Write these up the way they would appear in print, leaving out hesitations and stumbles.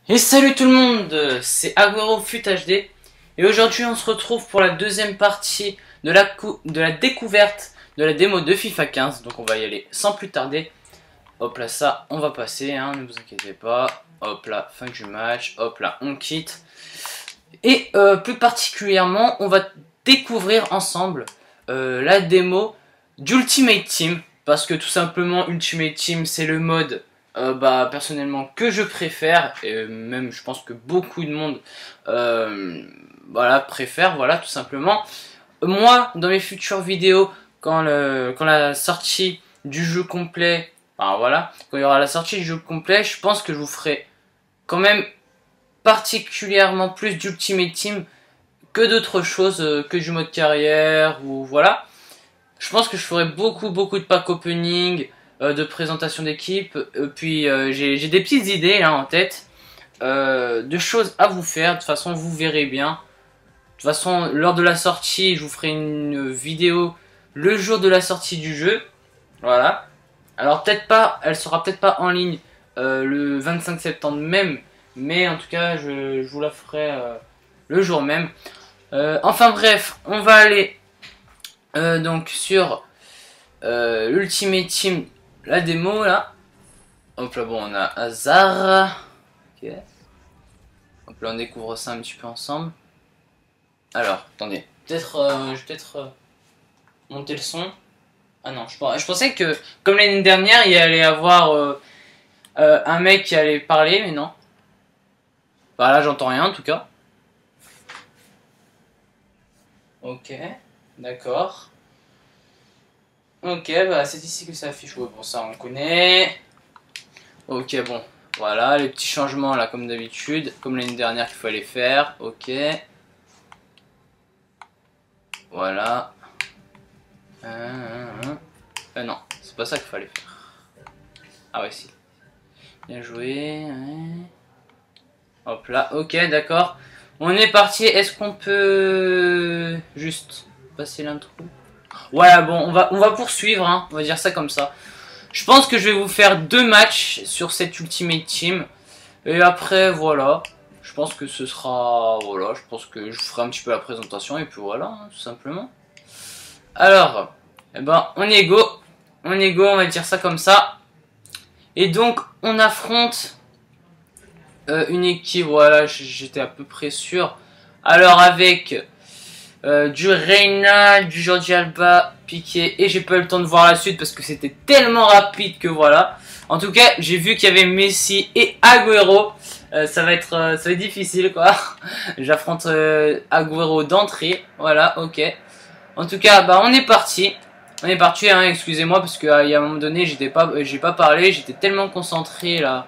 Et salut tout le monde, c'est Agüero Fut HD et aujourd'hui on se retrouve pour la deuxième partie de la découverte de la démo de FIFA 15. Donc on va y aller sans plus tarder. Hop là, ça on va passer, hein, ne vous inquiétez pas. Hop là, fin du match, hop là, on quitte. Et plus particulièrement, on va découvrir ensemble la démo d'Ultimate Team. Parce que tout simplement, Ultimate Team c'est le mode personnellement que je préfère, et même je pense que beaucoup de monde préfère, voilà, tout simplement. Moi, dans mes futures vidéos, quand la sortie du jeu complet, quand il y aura la sortie du jeu complet, je pense que je vous ferai quand même particulièrement plus d'Ultimate Team que d'autres choses, que du mode carrière, ou voilà. Je pense que je ferai beaucoup de pack opening, de présentation d'équipe, puis j'ai des petites idées là en tête, de choses à vous faire. De toute façon vous verrez bien. De toute façon lors de la sortie je vous ferai une vidéo le jour de la sortie du jeu. Voilà. Alors peut-être pas, elle sera peut-être pas en ligne le 25 septembre même, mais en tout cas je vous la ferai le jour même. Enfin bref, on va aller donc sur l'Ultimate Team, la démo là. Hop là, bon, on a Hazard. Ok. Hop là, on découvre ça un petit peu ensemble. Alors, attendez. Peut-être, je vais peut-être monter le son. Ah non, je pensais que, comme l'année dernière, il y allait avoir un mec qui allait parler, mais non. Bah là, j'entends rien en tout cas. Ok, d'accord. Ok, bah c'est ici que ça affiche. Ouais, bon, ça on connaît. Ok, bon, voilà, les petits changements là, comme d'habitude, comme l'année dernière qu'il fallait faire. Ok. Voilà. Non, c'est pas ça qu'il fallait faire. Ah ouais, si. Bien joué. Ouais. Hop là, ok, d'accord. On est parti. Est-ce qu'on peut juste passer l'intro? Ouais, bon, on va poursuivre, hein, on va dire ça comme ça. Je pense que je vais vous faire 2 matchs sur cette Ultimate Team. Et après, voilà. Je pense que ce sera... Voilà, je pense que je ferai un petit peu la présentation. Et puis voilà, hein, tout simplement. Alors, eh ben, on est go. On est go, on va dire ça comme ça. Et donc, on affronte une équipe, voilà, j'étais à peu près sûr. Alors, avec... du Reina, du Jordi Alba, Piqué, et j'ai pas eu le temps de voir la suite parce que c'était tellement rapide que voilà. En tout cas, j'ai vu qu'il y avait Messi et Agüero. Ça va être difficile quoi. J'affronte Agüero d'entrée. Voilà, ok. En tout cas, bah on est parti. On est parti, hein, excusez-moi parce qu'il y a un moment donné, j'ai pas parlé, j'étais tellement concentré là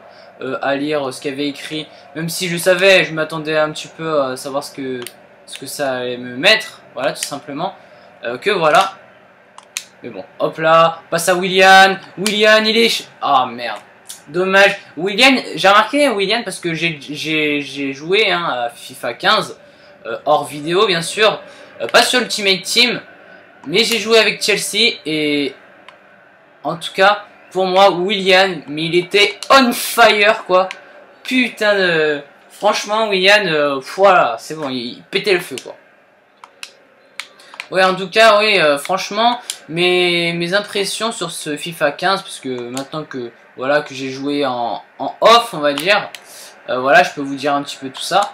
à lire ce qu'il y avait écrit. Même si je savais, je m'attendais un petit peu à savoir ce que ça allait me mettre, voilà, tout simplement. Que voilà. Mais bon, hop là, passe à Willian. Willian, il est... Ah merde, dommage. Willian, j'ai remarqué Willian parce que j'ai joué hein, à FIFA 15, hors vidéo bien sûr, pas sur Ultimate Team, mais j'ai joué avec Chelsea et en tout cas, pour moi, Willian, mais il était on fire quoi. Putain de... Franchement, Willian, voilà, c'est bon, il pétait le feu quoi. Ouais, en tout cas, oui, franchement, mes impressions sur ce FIFA 15, parce que maintenant que voilà que j'ai joué en off, on va dire, voilà, je peux vous dire un petit peu tout ça.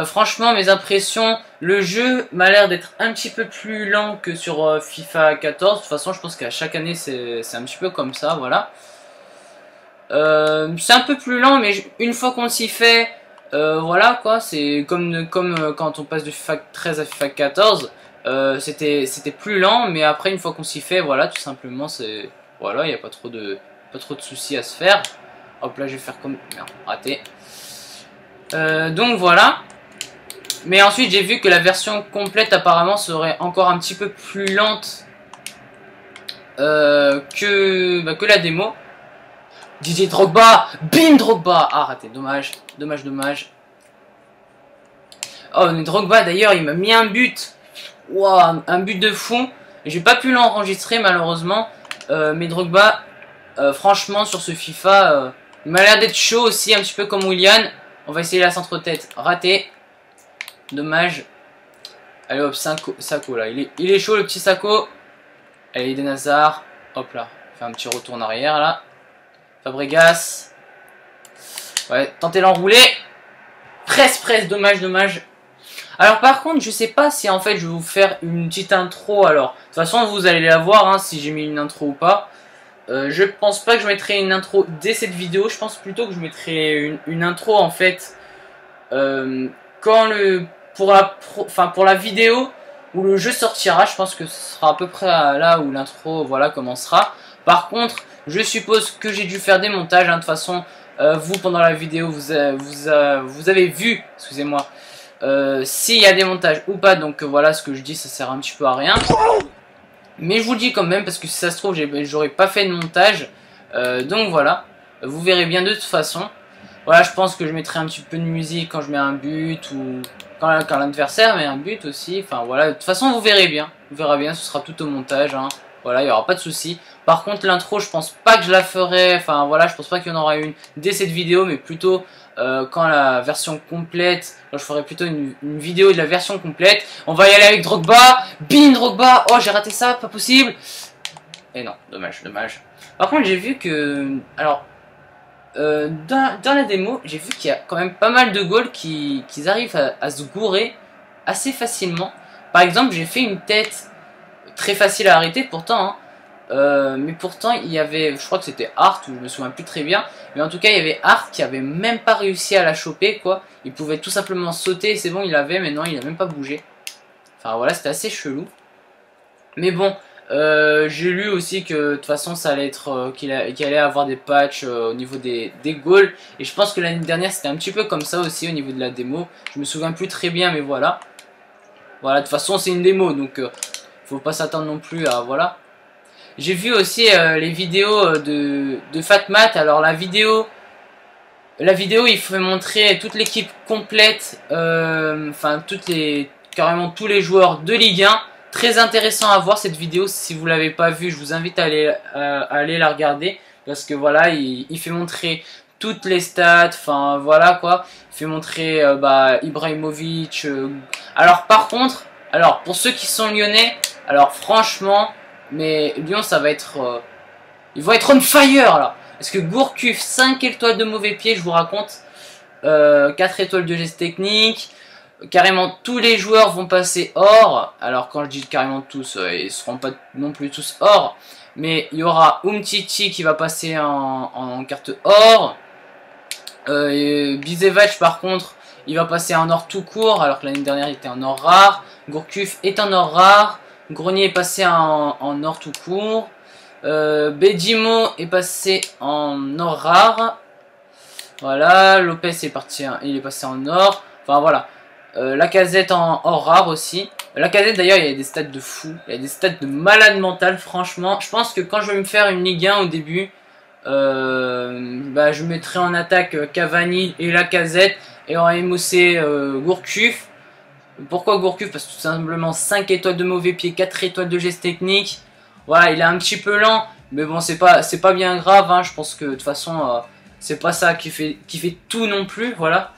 Franchement, mes impressions, le jeu m'a l'air d'être un petit peu plus lent que sur FIFA 14. De toute façon, je pense qu'à chaque année, c'est un petit peu comme ça, voilà. C'est un peu plus lent, mais une fois qu'on s'y fait, voilà quoi, c'est comme quand on passe de FIFA 13 à FIFA 14. C'était plus lent, mais après une fois qu'on s'y fait, voilà, tout simplement, c'est voilà, il n'y a pas trop de soucis à se faire. Hop là, je vais faire comme merde, raté. Donc voilà. Mais ensuite, j'ai vu que la version complète apparemment serait encore un petit peu plus lente que la démo. Didier Drogba, bim Drogba. Ah raté, dommage, dommage. Oh, mais Drogba d'ailleurs, il m'a mis un but. Wow, un but de fou. J'ai pas pu l'enregistrer malheureusement. Mais Drogba, franchement sur ce FIFA, il m'a l'air d'être chaud aussi, un petit peu comme Willian. On va essayer la centre-tête. Raté. Dommage. Allez hop, Sako là. Il est chaud le petit Sako. Allez, Eden Hazard. Hop là. Fait un petit retour en arrière là. Fabregas. Ouais, tentez l'enrouler. Presse. Dommage. Alors par contre, je sais pas si en fait je vais vous faire une petite intro. Alors, de toute façon, vous allez la voir hein, si j'ai mis une intro ou pas. Je pense pas que je mettrai une intro dès cette vidéo. Je pense plutôt que je mettrai une intro en fait pour la vidéo où le jeu sortira. Je pense que ce sera à peu près là où l'intro voilà commencera. Par contre, je suppose que j'ai dû faire des montages. Hein. De toute façon, vous pendant la vidéo vous avez vu, excusez-moi, s'il y a des montages ou pas. Donc voilà, ce que je dis, ça sert un petit peu à rien. Mais je vous le dis quand même parce que si ça se trouve j'aurais pas fait de montage. Donc voilà, vous verrez bien de toute façon. Voilà, je pense que je mettrai un petit peu de musique quand je mets un but ou quand l'adversaire met un but aussi. Enfin voilà, de toute façon vous verrez bien. Vous verrez bien, ce sera tout au montage. Hein. Voilà, il n'y aura pas de souci. Par contre l'intro, je pense pas que je la ferai. Enfin voilà, je pense pas qu'il y en aura une dès cette vidéo, mais plutôt quand la version complète. Je ferai plutôt une vidéo de la version complète. On va y aller avec Drogba. Bim Drogba. Oh j'ai raté ça, pas possible. Et non, dommage. Par contre j'ai vu que... Alors, dans la démo, j'ai vu qu'il y a quand même pas mal de goals qui arrivent à se gourer assez facilement. Par exemple, j'ai fait une tête très facile à arrêter pourtant. Hein. Mais pourtant il y avait, je crois que c'était Hart, ou je me souviens plus très bien, mais en tout cas il y avait Hart qui avait même pas réussi à la choper quoi. Il pouvait tout simplement sauter, c'est bon il avait, mais non il a même pas bougé. Enfin voilà, c'était assez chelou. Mais bon, j'ai lu aussi que de toute façon ça allait être qu'il allait avoir des patchs au niveau des goals, et je pense que l'année dernière c'était un petit peu comme ça aussi au niveau de la démo. Je me souviens plus très bien, mais voilà. Voilà, de toute façon c'est une démo, donc faut pas s'attendre non plus à voilà. J'ai vu aussi les vidéos de Fatmat. Alors la vidéo il faut montrer toute l'équipe complète, enfin carrément tous les joueurs de Ligue 1. Très intéressant à voir cette vidéo. Si vous l'avez pas vue, je vous invite à aller la regarder, parce que voilà, il fait montrer toutes les stats, enfin voilà quoi. Il fait montrer Ibrahimovic. Alors par contre, alors pour ceux qui sont lyonnais, alors franchement, mais Lyon ça va être ils vont être on fire là. Parce que Gourcuff 5 étoiles de mauvais pied, je vous raconte, 4 étoiles de geste technique. Carrément tous les joueurs vont passer or. Alors quand je dis carrément tous, ils seront pas non plus tous or, mais il y aura Umtiti qui va passer en carte or. Bizevac par contre il va passer en or tout court, alors que l'année dernière il était en or rare. Gourcuff est en or rare. Grenier est passé en or tout court. Bedimo est passé en or rare. Voilà, Lopez est parti, il est passé en or. Enfin voilà. Lacazette en or rare aussi. Lacazette d'ailleurs il y a des stats de fou. Il y a des stats de malade mental franchement. Je pense que quand je vais me faire une Ligue 1 au début, je mettrai en attaque Cavani et Lacazette. Et en MOC Gourcuff. Pourquoi Gourcuff? Parce que tout simplement 5 étoiles de mauvais pied, 4 étoiles de geste technique. Voilà, il est un petit peu lent, mais bon, c'est pas bien grave. Hein. Je pense que de toute façon, c'est pas ça qui fait tout non plus. Voilà.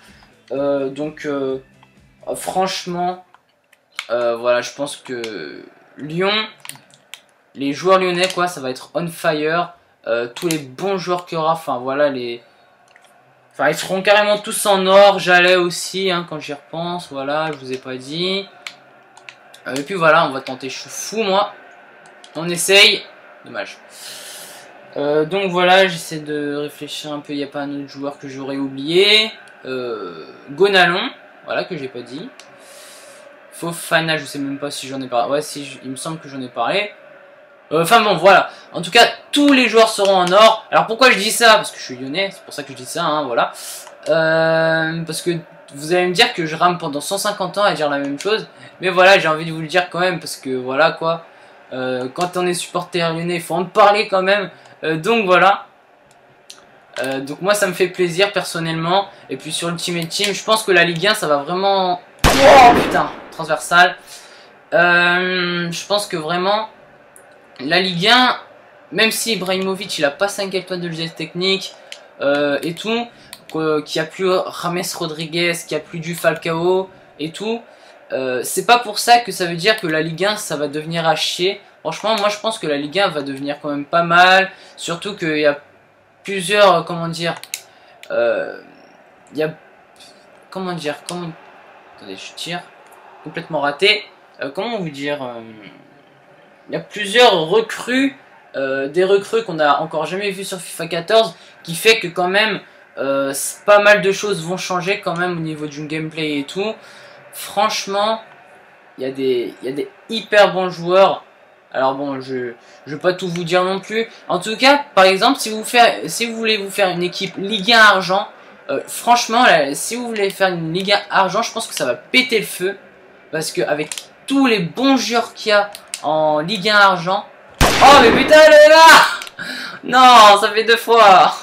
Franchement, voilà, je pense que Lyon, les joueurs lyonnais, quoi, ça va être on fire. Tous les bons joueurs qu'il y aura, enfin voilà, ils seront carrément tous en or. J'allais aussi, hein, quand j'y repense. Voilà, je vous ai pas dit. Et puis voilà, on va tenter. Je suis fou, moi. On essaye. Dommage. Donc voilà, j'essaie de réfléchir un peu. Il n'y a pas un autre joueur que j'aurais oublié. Gonalon, voilà, que j'ai pas dit. Fofana, je sais même pas si j'en ai parlé. Ouais, si, il me semble que j'en ai parlé. Enfin bon, voilà. En tout cas, tous les joueurs seront en or. Alors pourquoi je dis ça? Parce que je suis lyonnais, c'est pour ça que je dis ça, hein, voilà. Parce que vous allez me dire que je rame pendant 150 ans à dire la même chose. Mais voilà, j'ai envie de vous le dire quand même, parce que voilà quoi. Quand on est supporter lyonnais, il faut en parler quand même. Donc voilà. Donc moi ça me fait plaisir personnellement. Et puis sur Ultimate Team, je pense que la Ligue 1 ça va vraiment... Oh putain, transversal. Je pense que vraiment... La Ligue 1, même si Ibrahimovic il a pas 5 étoiles de geste technique et tout, qu'il n'y a plus James Rodriguez, qu'il n'y a plus du Falcao et tout, c'est pas pour ça que ça veut dire que la Ligue 1 ça va devenir à chier. Franchement, moi je pense que la Ligue 1 va devenir quand même pas mal, surtout qu'il y a plusieurs, comment dire, il y a, attendez, je tire, complètement raté, comment vous dire, il y a plusieurs recrues, des recrues qu'on a encore jamais vues sur FIFA 14, qui fait que quand même, pas mal de choses vont changer quand même au niveau du gameplay et tout. Franchement, il y a des hyper bons joueurs. Alors bon, je vais pas tout vous dire non plus. En tout cas, par exemple, si vous voulez vous faire une équipe Ligue 1 Argent, franchement, là, si vous voulez faire une Ligue 1 Argent, je pense que ça va péter le feu. Parce que avec tous les bons joueurs qu'il y a en Ligue 1 Argent... Oh mais putain, elle est là! Non, ça fait 2 fois.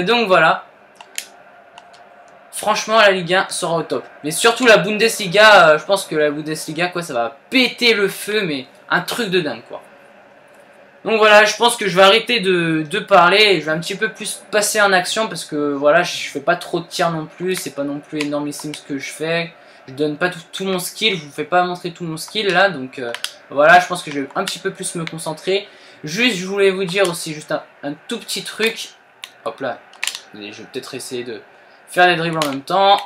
Donc voilà. Franchement, la Ligue 1 sera au top. Mais surtout la Bundesliga, je pense que la Bundesliga, quoi, ça va péter le feu, mais un truc de dingue, quoi. Donc voilà, je pense que je vais arrêter de parler et je vais un petit peu plus passer en action parce que voilà, je fais pas trop de tirs non plus, c'est pas non plus énormissime ce que je fais. Je donne pas tout mon skill, je vous fais pas montrer tout mon skill là, donc voilà, je pense que je vais un petit peu plus me concentrer. Juste, je voulais vous dire aussi juste un tout petit truc. Hop là, je vais peut-être essayer de faire les dribbles en même temps.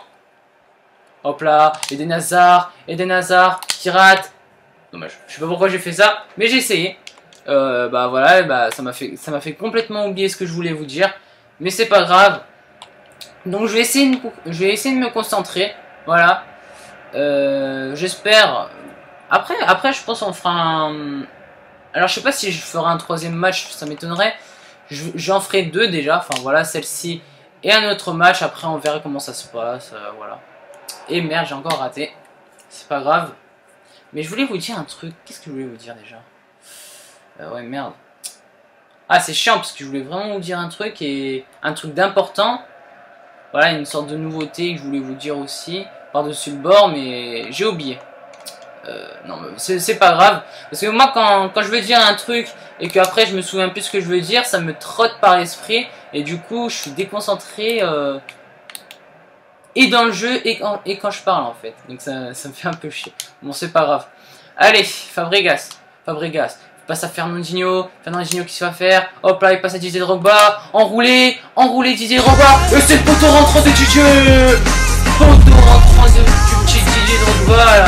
Hop là, Eden Hazard, qui rate. Dommage, je sais pas pourquoi j'ai fait ça, mais j'ai essayé. Bah voilà, bah, ça m'a fait complètement oublier ce que je voulais vous dire. Mais c'est pas grave. Donc je vais essayer de me concentrer. Voilà. J'espère. Après, je pense qu'on fera un... Alors je sais pas si je ferai un 3e match, ça m'étonnerait. J'en ferai 2 déjà. Enfin voilà, celle-ci et un autre match. Après on verra comment ça se passe. Voilà. Et merde, j'ai encore raté. C'est pas grave. Mais je voulais vous dire un truc. Qu'est-ce que je voulais vous dire déjà? Ouais, merde. Ah, c'est chiant parce que je voulais vraiment vous dire un truc et un truc d'important. Voilà, une sorte de nouveauté que je voulais vous dire aussi par-dessus le bord, mais j'ai oublié. Non, c'est pas grave. Parce que moi, quand je veux dire un truc et qu'après je me souviens plus ce que je veux dire, ça me trotte par l'esprit et du coup, je suis déconcentré et dans le jeu et quand je parle en fait. Donc ça me fait un peu chier. Bon, c'est pas grave. Allez, Fabregas. Passe à Fernandinho qui se va faire, hop là il passe à Didier Drogba, enroulé Didier Drogba, et c'est le poteau rentrant de Didier Drogba là,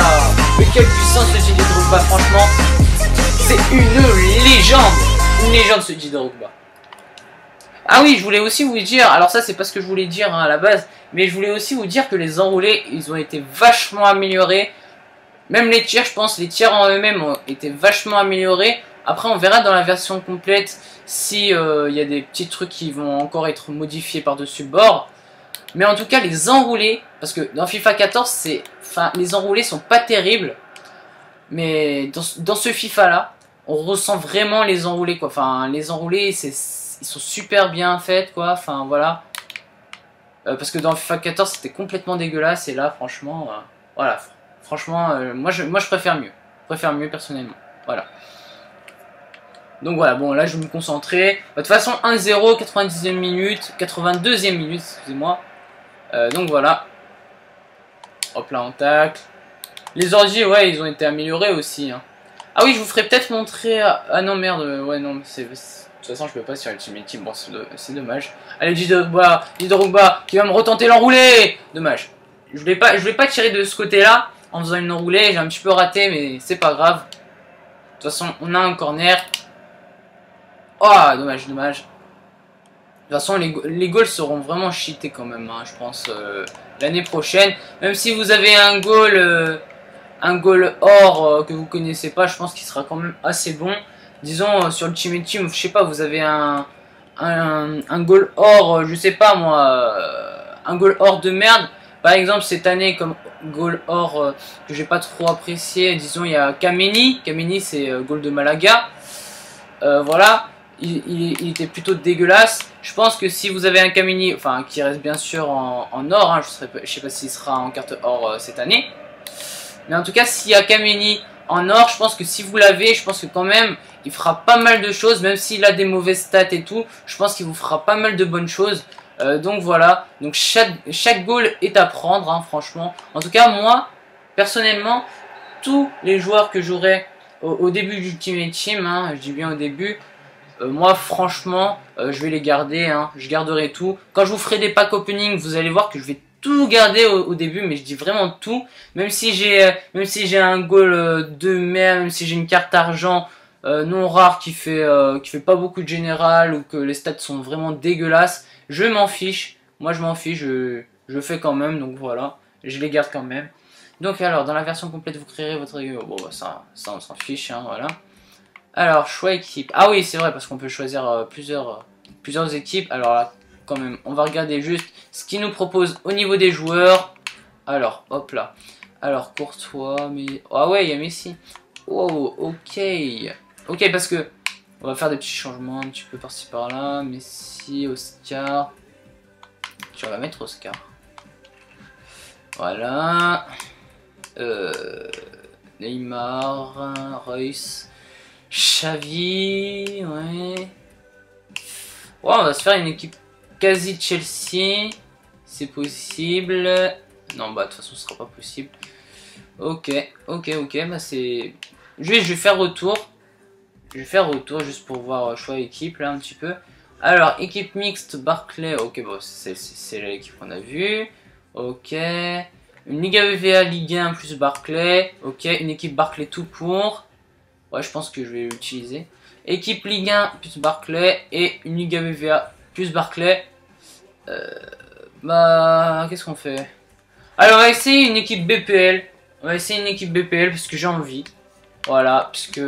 mais quelle puissance ce Didier Drogba, franchement, c'est une légende ce Didier Drogba. Ah oui, je voulais aussi vous dire, alors ça c'est pas ce que je voulais dire hein, à la base, mais je voulais aussi vous dire que les enroulés, ils ont été vachement améliorés. Même les tirs, je pense, les tirs en eux-mêmes ont été vachement améliorés. Après, on verra dans la version complète si y a des petits trucs qui vont encore être modifiés par-dessus le bord. Mais en tout cas, les enroulés, parce que dans FIFA 14, les enroulés sont pas terribles. Mais dans ce FIFA-là, on ressent vraiment les enroulés, quoi. Enfin, les enroulés, ils sont super bien faits, quoi. Enfin, voilà. Parce que dans FIFA 14, c'était complètement dégueulasse. Et là, franchement, voilà. Franchement, moi je préfère mieux. Je préfère mieux personnellement. Voilà. Donc voilà, bon là je vais me concentrer. De toute façon 1-0, 90e minute, 82e minute, excusez-moi. Donc voilà. Hop là on tacle. Les ordi, ouais, ils ont été améliorés aussi. Hein. Ah oui, je vous ferai peut-être montrer... Ah non merde, ouais non, de toute façon je peux pas sur Ultimate Team, bon c'est dommage. Allez Didier Drogba qui va me retenter l'enroulé. Dommage. Je voulais pas tirer de ce côté-là. En faisant une enroulée, j'ai un petit peu raté, mais c'est pas grave. De toute façon, on a un corner. Oh, dommage. De toute façon, les goals seront vraiment cheatés quand même, hein, je pense, l'année prochaine. Même si vous avez un goal or que vous connaissez pas, je pense qu'il sera quand même assez bon. Disons, sur Ultimate Team, je sais pas, vous avez un goal or, je sais pas moi, un goal or de merde. Par exemple, cette année, comme goal or que j'ai pas trop apprécié, disons, il y a Kameni. Kameni, c'est goal de Malaga. Voilà, il était plutôt dégueulasse. Je pense que si vous avez un Kameni, enfin, qui reste bien sûr en or, hein, je sais pas s'il sera en carte or cette année. Mais en tout cas, s'il y a Kameni en or, je pense que si vous l'avez, je pense que quand même, il fera pas mal de choses, même s'il a des mauvaises stats et tout. Je pense qu'il vous fera pas mal de bonnes choses. Donc voilà, donc chaque goal est à prendre, hein, franchement. En tout cas, moi, personnellement, tous les joueurs que j'aurai au début du Ultimate Team, hein, je dis bien au début, moi franchement, je vais les garder, hein, je garderai tout. Quand je vous ferai des packs opening, vous allez voir que je vais tout garder au début, mais je dis vraiment tout. Même si j'ai un goal de merde, même si j'ai une carte argent non rare qui fait pas beaucoup de général ou que les stats sont vraiment dégueulasses, je m'en fiche. Moi je m'en fiche, je fais quand même, donc voilà, je les garde quand même. Donc alors, dans la version complète, vous créerez votre... Bon, bah, ça on s'en fiche, hein, voilà. Alors, choix équipe. Ah oui, c'est vrai, parce qu'on peut choisir plusieurs équipes. Alors là, quand même, on va regarder juste ce qu'il nous propose au niveau des joueurs. Alors, hop là. Alors, Courtois, mais... Ah ouais, il y a Messi. Oh, ok. Ok, parce que... On va faire des petits changements un petit peu par-ci par-là. Messi, Oscar. Tu vas mettre Oscar. Voilà. Neymar, Reus, Xavi, ouais. Ouais, on va se faire une équipe quasi Chelsea. C'est possible. Non, bah de toute façon, ce sera pas possible. Ok, bah c'est... Je vais faire retour. Je vais faire retour juste pour voir choix équipe là un petit peu. Alors, équipe mixte, Barclay. Ok, bon, c'est l'équipe qu'on a vue. Ok. Une Liga BVA Ligue 1 plus Barclay. Ok, une équipe Barclay tout court. Ouais, je pense que je vais l'utiliser. Équipe Ligue 1 plus Barclay. Et une Liga BVA plus Barclay. Bah, qu'est-ce qu'on fait? Alors, on va essayer une équipe BPL. On va essayer une équipe BPL parce que j'ai envie. Voilà, puisque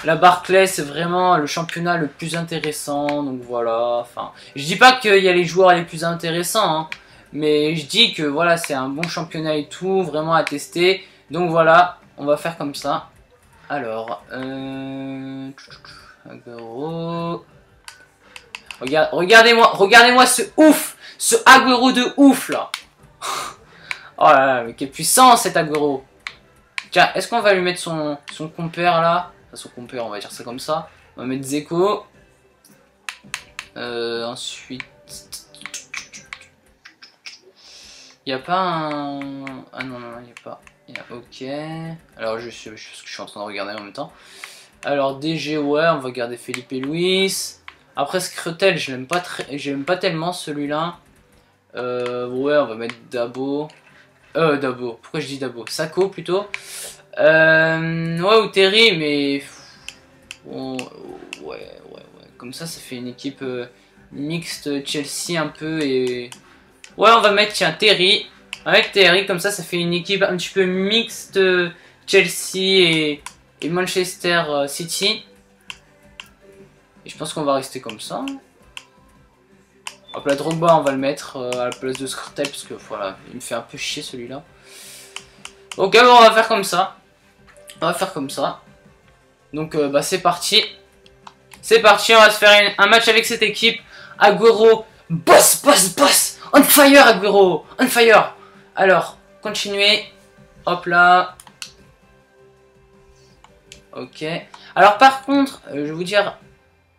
la Barclay, c'est vraiment le championnat le plus intéressant. Donc voilà, enfin... Je dis pas qu'il y a les joueurs les plus intéressants, hein. Mais je dis que voilà, c'est un bon championnat et tout, vraiment à tester. Donc voilà, on va faire comme ça. Alors, Agüero. Regardez-moi ce ouf, ce Agüero de ouf là. Oh là là, mais quelle puissance cet Agüero. Tiens, est-ce qu'on va lui mettre son compère là? Enfin, son compère, on va dire ça comme ça. On va mettre Zeko. Ensuite... Il n'y a pas un... Ah non, il n'y a pas. Ok. Alors, je suis en train de regarder en même temps. Alors, DG, ouais, on va garder Felipe Luis. Après, Skrutel, je l'aime pas tellement celui-là. Ouais, on va mettre Dabo. Dabo. Pourquoi je dis Dabo? Sako plutôt. Ouais, ou Terry, mais... Bon, ouais. Comme ça fait une équipe mixte Chelsea un peu et... Ouais, on va mettre, tiens, Terry. Avec Terry, comme ça fait une équipe un petit peu mixte Chelsea et Manchester City. Et je pense qu'on va rester comme ça. Hop là, Drogba, on va le mettre à la place de Skrtel, parce que voilà, il me fait un peu chier celui-là. Ok, bon, on va faire comme ça. Donc, bah, c'est parti. C'est parti, on va se faire un match avec cette équipe. Agüero, boss. On fire, Agüero, on fire. Alors, continuez. Hop là. Ok. Alors, par contre, je vais vous dire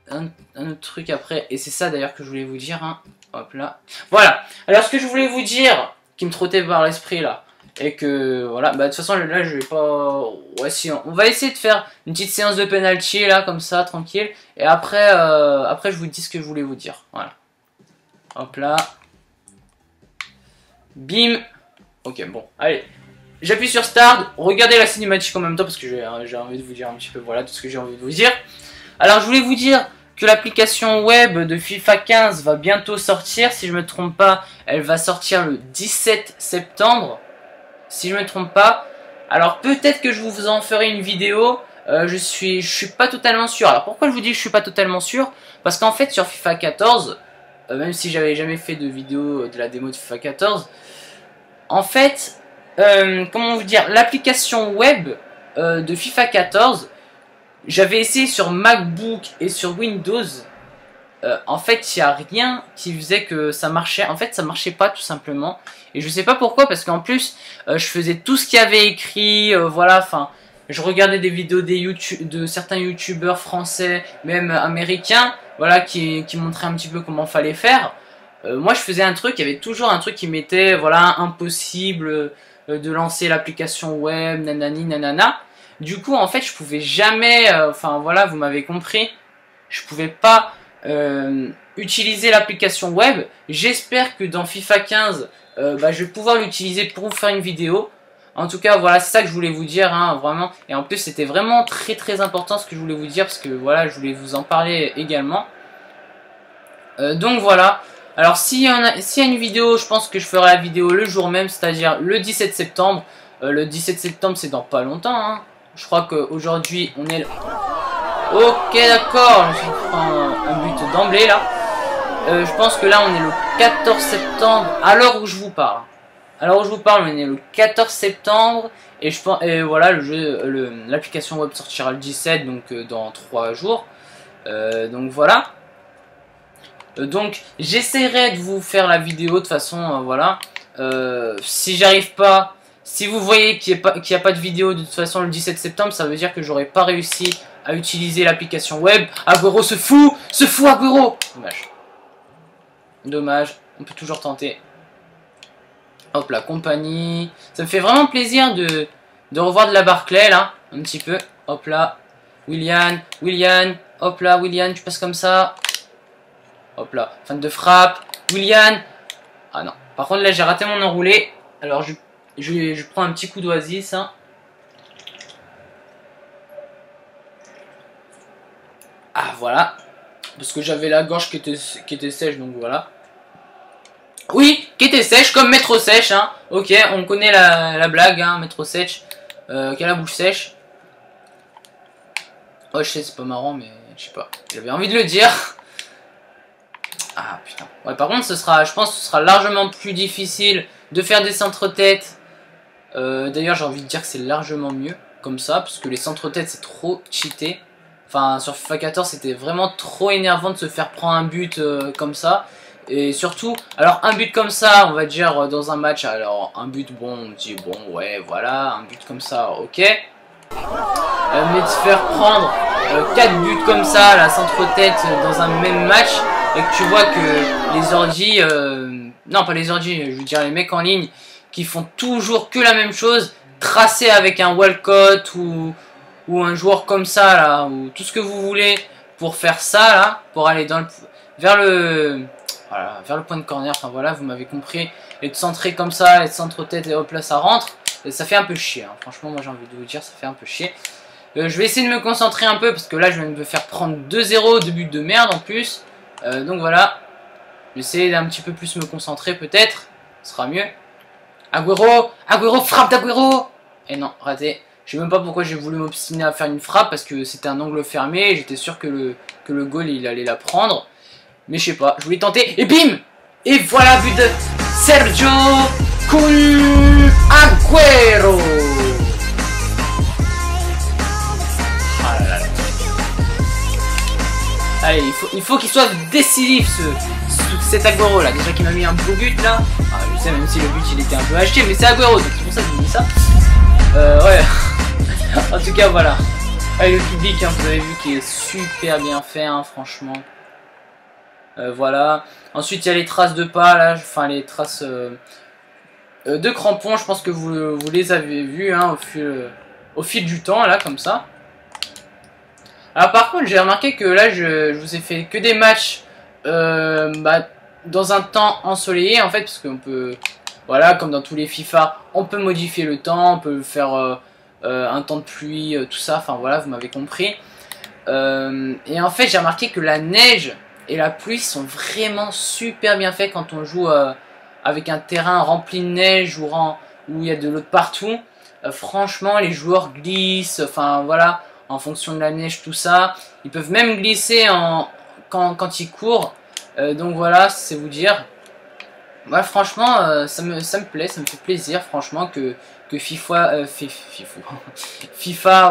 un autre truc après. Et c'est ça d'ailleurs que je voulais vous dire. Hein. Hop là. Voilà. Alors, ce que je voulais vous dire, qui me trottait par l'esprit là. Et que, voilà. Bah, de toute façon, là, je vais pas... Ouais, si, on va essayer de faire une petite séance de penalty là, comme ça, tranquille. Et après, après, je vous dis ce que je voulais vous dire. Voilà. Hop là. Bim. Ok, bon, allez. J'appuie sur Start. Regardez la cinématique en même temps parce que j'ai envie de vous dire un petit peu voilà tout ce que j'ai envie de vous dire. Alors, je voulais vous dire que l'application web de FIFA 15 va bientôt sortir. Si je me trompe pas, elle va sortir le 17 septembre. Si je me trompe pas. Alors, peut-être que je vous en ferai une vidéo. Je suis pas totalement sûr. Alors, pourquoi je vous dis que je suis pas totalement sûr? Parce qu'en fait, sur FIFA 14... même si j'avais jamais fait de vidéo de la démo de FIFA 14, en fait, comment vous dire, l'application web de FIFA 14, j'avais essayé sur MacBook et sur Windows. En fait, il n'y a rien qui faisait que ça marchait. En fait, ça marchait pas tout simplement. Et je sais pas pourquoi, parce qu'en plus, je faisais tout ce qu'il y avait écrit, voilà, enfin... Je regardais des vidéos de certains youtubeurs français, même américains, voilà, qui montraient un petit peu comment fallait faire. moi je faisais un truc, il y avait toujours un truc qui m'était, voilà, impossible de lancer l'application web, nanani nanana. Du coup en fait je pouvais jamais, enfin voilà, vous m'avez compris, je pouvais pas utiliser l'application web. J'espère que dans FIFA 15, bah, je vais pouvoir l'utiliser pour vous faire une vidéo. En tout cas, voilà, c'est ça que je voulais vous dire, hein, vraiment. Et en plus, c'était vraiment très important ce que je voulais vous dire, parce que voilà, je voulais vous en parler également. Donc voilà. Alors, s'il y a une vidéo, je pense que je ferai la vidéo le jour même, c'est-à-dire le 17 septembre. Le 17 septembre, c'est dans pas longtemps, hein. Je crois qu'aujourd'hui, on est... Ok, d'accord, je prends un but d'emblée, là. Je pense que là, on est le 14 septembre, à l'heure où je vous parle. Alors où je vous parle, on est le 14 septembre et je pense, et voilà, l'application web sortira le 17, donc dans 3 jours. Donc voilà. Donc j'essaierai de vous faire la vidéo de toute façon, voilà. Si j'arrive pas, si vous voyez qu'il n'y a pas de vidéo de toute façon le 17 septembre, ça veut dire que j'aurais pas réussi à utiliser l'application web. Agüero se fout Agüero. Dommage. Dommage, on peut toujours tenter. Hop, la compagnie. Ça me fait vraiment plaisir de revoir de la Barclay, là. Un petit peu. Hop là. Willian. Hop là, Willian, tu passes comme ça. Hop là. Fin de frappe. Willian. Ah non. Par contre, là, j'ai raté mon enroulé. Alors, je prends un petit coup d'oasis, hein. Ah, voilà. Parce que j'avais la gorge qui était sèche, donc voilà. Oui, qui était sèche, comme Maître Sèche, hein. Ok, on connaît la blague, hein, Maître Sèche. Qui a la bouche sèche. Oh, je sais, c'est pas marrant, mais je sais pas. J'avais envie de le dire. Ah, putain. Ouais, par contre, je pense que ce sera largement plus difficile de faire des centres-têtes. D'ailleurs, j'ai envie de dire que c'est largement mieux, comme ça, parce que les centres-têtes, c'est trop cheaté. Enfin, sur FIFA 14, c'était vraiment trop énervant de se faire prendre un but comme ça. Et surtout, alors un but comme ça, on va dire dans un match, alors un but bon, on dit bon ouais voilà, un but comme ça, ok. Mais de se faire prendre 4 buts comme ça, la centre-tête dans un même match, et que tu vois que les ordis, non pas les ordis, je veux dire les mecs en ligne, qui font toujours que la même chose, tracés avec un Walcott ou un joueur comme ça là, ou tout ce que vous voulez pour faire ça là, pour aller vers le point de corner, enfin voilà, vous m'avez compris, et de centrer comme ça, et de centre-tête, et hop là ça rentre, et ça fait un peu chier, hein. Franchement moi j'ai envie de vous dire, ça fait un peu chier. Je vais essayer de me concentrer un peu, parce que là je viens de me faire prendre 2-0, 2 buts de merde en plus, donc voilà, je vais essayer d'un petit peu plus me concentrer peut-être, ce sera mieux. Agüero, frappe d'Agüero. Et non, raté. Je sais même pas pourquoi j'ai voulu m'obstiner à faire une frappe, parce que c'était un angle fermé, et j'étais sûr que le goal il allait la prendre. Mais je sais pas, je voulais tenter, et bim! Et voilà, but de Sergio Kun Agüero. Ah là là. Allez, il faut qu'il soit décisif cet Agüero là. Déjà qu'il m'a mis un beau but là. Ah, je sais, même si le but il était un peu haché, mais c'est Agüero, donc c'est pour ça que je vous dis ça. Ouais. En tout cas, voilà. Allez, le public, hein, vous avez vu qu'il est super bien fait, hein, franchement. Voilà. Ensuite, il y a les traces de pas là, enfin les traces de crampons. Je pense que vous les avez vues, hein, au fil du temps là, comme ça. Alors par contre, j'ai remarqué que là, je vous ai fait que des matchs dans un temps ensoleillé en fait, parce qu'on peut, voilà, comme dans tous les FIFA, on peut modifier le temps, on peut faire un temps de pluie, tout ça. Enfin voilà, vous m'avez compris. Et en fait, j'ai remarqué que la neige et la pluie sont vraiment super bien faits quand on joue avec un terrain rempli de neige ou où il y a de l'eau de partout. Franchement, les joueurs glissent, enfin voilà, en fonction de la neige, tout ça. Ils peuvent même glisser quand ils courent. Donc voilà, c'est vous dire. Ouais, franchement, ça me plaît, ça me fait plaisir, franchement, que FIFA,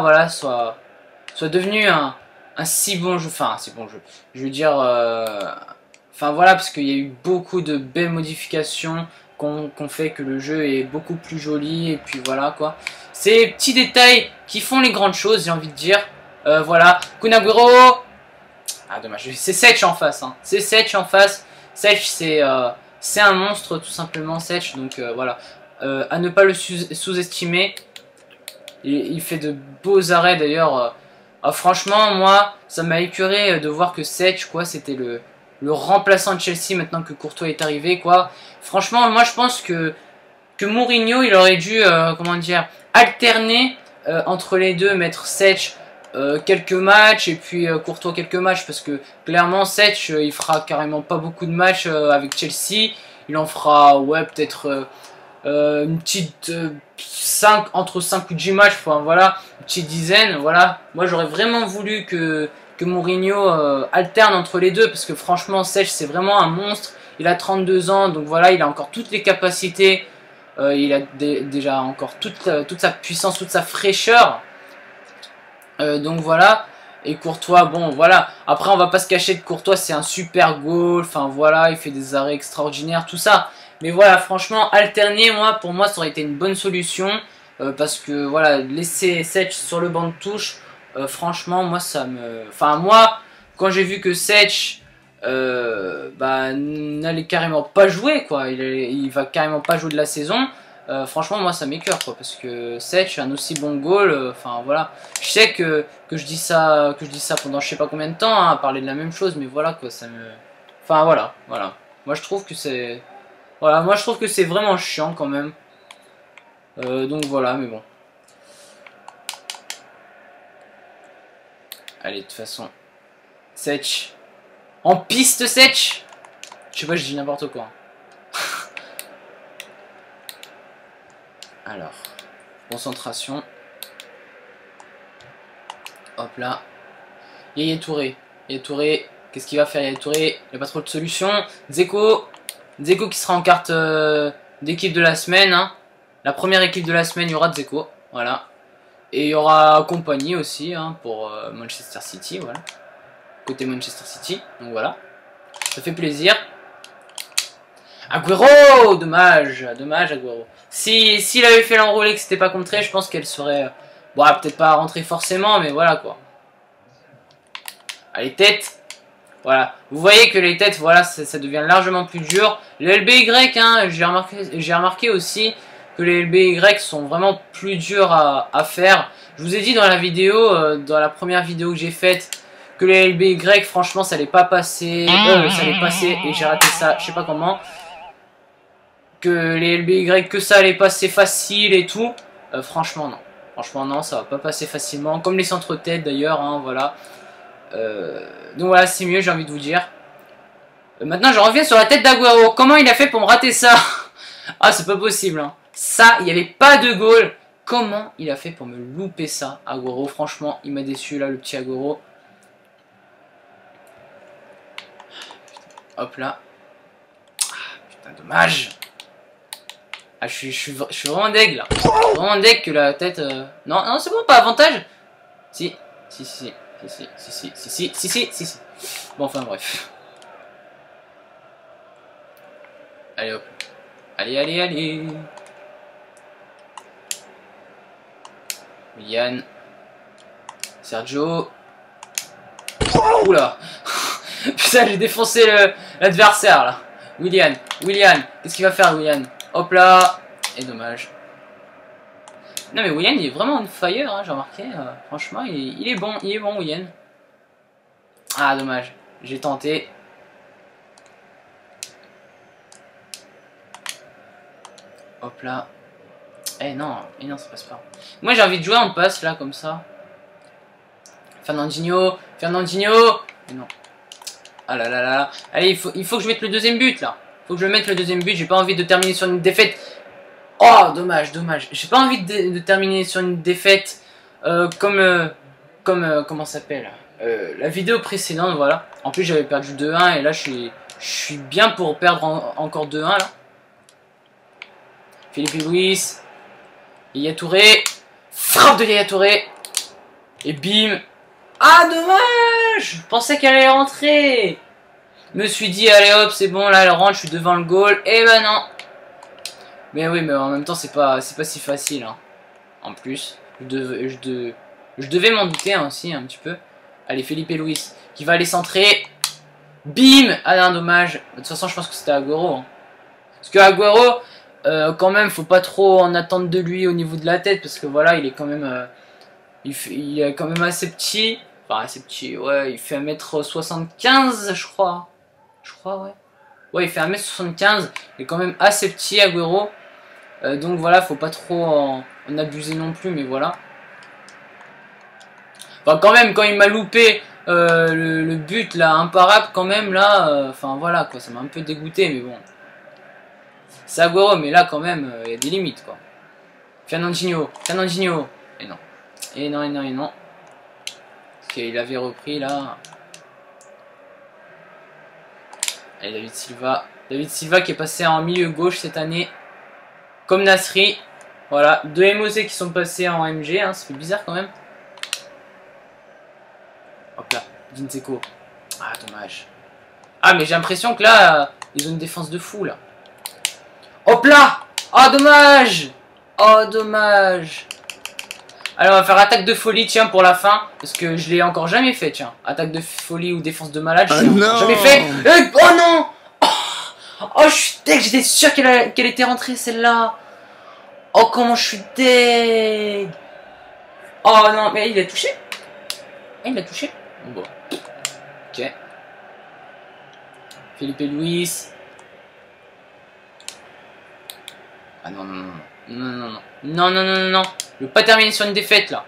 voilà, soit devenu un si bon jeu, enfin un si bon jeu, je veux dire, enfin voilà, parce qu'il y a eu beaucoup de belles modifications qu'on fait que le jeu est beaucoup plus joli, et puis voilà quoi, ces petits détails qui font les grandes choses, j'ai envie de dire. Voilà, Kun Agüero, ah dommage, c'est Setch en face, hein. C'est Setch en face, Sech, c'est un monstre, tout simplement, Sech. Donc, voilà. À ne pas le sous-estimer. Il fait de beaux arrêts, d'ailleurs. Franchement, moi, ça m'a écœuré de voir que Sech, quoi, c'était le remplaçant de Chelsea maintenant que Courtois est arrivé, quoi. Franchement, moi, je pense que Mourinho, il aurait dû, comment dire, alterner entre les deux, mettre Sech quelques matchs et puis Courtois quelques matchs, parce que clairement Sech il fera carrément pas beaucoup de matchs avec Chelsea. Il en fera, ouais, peut-être une petite 5, entre 5 ou 10 matchs, enfin voilà, une petite dizaine, voilà. Moi j'aurais vraiment voulu que Mourinho alterne entre les deux, parce que franchement Sech c'est vraiment un monstre. Il a 32 ans, donc voilà, il a encore toutes les capacités. Il a déjà encore toute sa puissance, toute sa fraîcheur. Donc voilà. Et Courtois, bon voilà. Après on va pas se cacher que Courtois c'est un super goal. Enfin voilà, il fait des arrêts extraordinaires, tout ça. Mais voilà, franchement, alterner, pour moi ça aurait été une bonne solution. Parce que voilà, laisser Sech sur le banc de touche, franchement, moi ça me... Enfin moi, quand j'ai vu que Sech n'allait carrément pas jouer, quoi. Il va carrément pas jouer de la saison. Franchement, moi ça m'écoeure, quoi, parce que Sech, un aussi bon goal, enfin voilà. Je sais que je dis ça pendant je sais pas combien de temps, hein, à parler de la même chose, mais voilà quoi, ça me... Enfin voilà. Moi je trouve que c'est... Voilà, moi je trouve que c'est vraiment chiant quand même. Donc voilà, mais bon. Allez, de toute façon. Sech. En piste, Sech. Je sais pas, je dis n'importe quoi. Alors, concentration. Hop là. Yaya Touré. Yaya Touré. Qu'est-ce qu'il va faire, Yaya Touré? Il n'y a pas trop de solutions. Dzeko. Dzeko qui sera en carte d'équipe de la semaine. Hein. La première équipe de la semaine, il y aura Dzeko. Voilà. Et il y aura Compagnie aussi, hein, pour Manchester City. Voilà. Côté Manchester City. Donc voilà. Ça fait plaisir. Agüero! Dommage. Dommage, Agüero. S'il avait fait l'enroulé que c'était pas contré, je pense qu'elle serait... Bon, peut-être pas rentrée forcément, mais voilà quoi. Allez, tête. Voilà. Vous voyez que les têtes, voilà, ça devient largement plus dur. Les LBY, hein, j'ai remarqué aussi que les LBY sont vraiment plus durs à faire. Je vous ai dit dans la vidéo, dans la première vidéo que j'ai faite, que les LBY, franchement, ça allait pas passer. Ça allait passer et j'ai raté ça, je sais pas comment. Que les LBY, que ça allait passer facile et tout. Franchement, non. Franchement, non, ça va pas passer facilement. Comme les centres-têtes d'ailleurs, hein, voilà. Donc voilà, c'est mieux, j'ai envie de vous dire. Maintenant, je reviens sur la tête d'Agüero. Comment il a fait pour me rater ça? Ah, c'est pas possible. Hein. Ça, il n'y avait pas de goal. Comment il a fait pour me louper ça, Agüero? Franchement, il m'a déçu là, le petit Agüero. Hop là. Ah, putain, dommage. Ah, je suis vraiment deg là. Vraiment deg que la tête... Non, non, c'est bon, pas avantage. Si. Bon, enfin, bref. Allez, hop. Allez. Willian. Sergio. Oula. Putain, j'ai défoncé l'adversaire là. Willian. Qu'est-ce qu'il va faire, Willian? Hop là. Et dommage. Non mais Willian il est vraiment on fire, hein, j'ai remarqué. Franchement, il est bon, Willian. Ah dommage, j'ai tenté. Hop là. Non, ça passe pas. Moi j'ai envie de jouer en passe là comme ça. Fernandinho. Mais non. Ah là là là. Allez, il faut que je mette le deuxième but là. Faut que je mette le deuxième but, j'ai pas envie de terminer sur une défaite. Oh, dommage. J'ai pas envie de terminer sur une défaite comment ça s'appelle la vidéo précédente, voilà. En plus, j'avais perdu 2-1 et là, je suis bien pour perdre encore 2-1 là. Philippe Luis, Yaya Touré, frappe de Yaya Touré et bim. Ah, dommage! Je pensais qu'elle allait rentrer. Je me suis dit, allez hop, c'est bon, là, elle rentre, je suis devant le goal. Et ben non. Mais oui, mais en même temps, c'est pas si facile. Hein. En plus, je devais m'en douter hein, aussi un petit peu. Allez, Felipe Luis qui va aller centrer. Bim! Ah non, dommage. De toute façon, je pense que c'était Agüero. Hein. Parce que Agüero, quand même, faut pas trop en attendre de lui au niveau de la tête. Parce que voilà, il est quand même... il est quand même assez petit. Enfin, assez petit, ouais. Il fait 1m75, je crois. Je crois, ouais. Ouais, il fait 1m75. Il est quand même assez petit, Agüero. Donc voilà, faut pas trop en abuser non plus, mais voilà. Enfin, quand même, quand il m'a loupé le but là, imparable, quand même, là, enfin voilà, quoi, ça m'a un peu dégoûté, mais bon. C'est Agüero, mais là, quand même, il y a des limites, quoi. Fernandinho, Fernandinho. Et non. Et non, et non, et non. Ok, il avait repris là. Allez, David Silva. David Silva qui est passé en milieu gauche cette année. Comme Nasri. Voilà, deux Emosé qui sont passés en MG, hein, ça fait bizarre quand même. Hop là, Dinzeko. Ah, dommage. Ah, mais j'ai l'impression que là, ils ont une défense de fou, là. Hop là. Oh, dommage. Oh, dommage. Alors, on va faire attaque de folie, tiens, pour la fin. Parce que je l'ai encore jamais fait, tiens. Attaque de folie ou défense de malade, je l'ai encore jamais fait. Oh non. Oh, je suis deg, j'étais sûr qu'elle était rentrée, celle-là. Oh, comment je suis deg. Oh non, mais il a touché. Ah, il a touché. Bon. Ok. Felipe Luis. Ah non, non, non. Non, non, non. Non, non, non, non, non. Je veux pas terminer sur une défaite, là.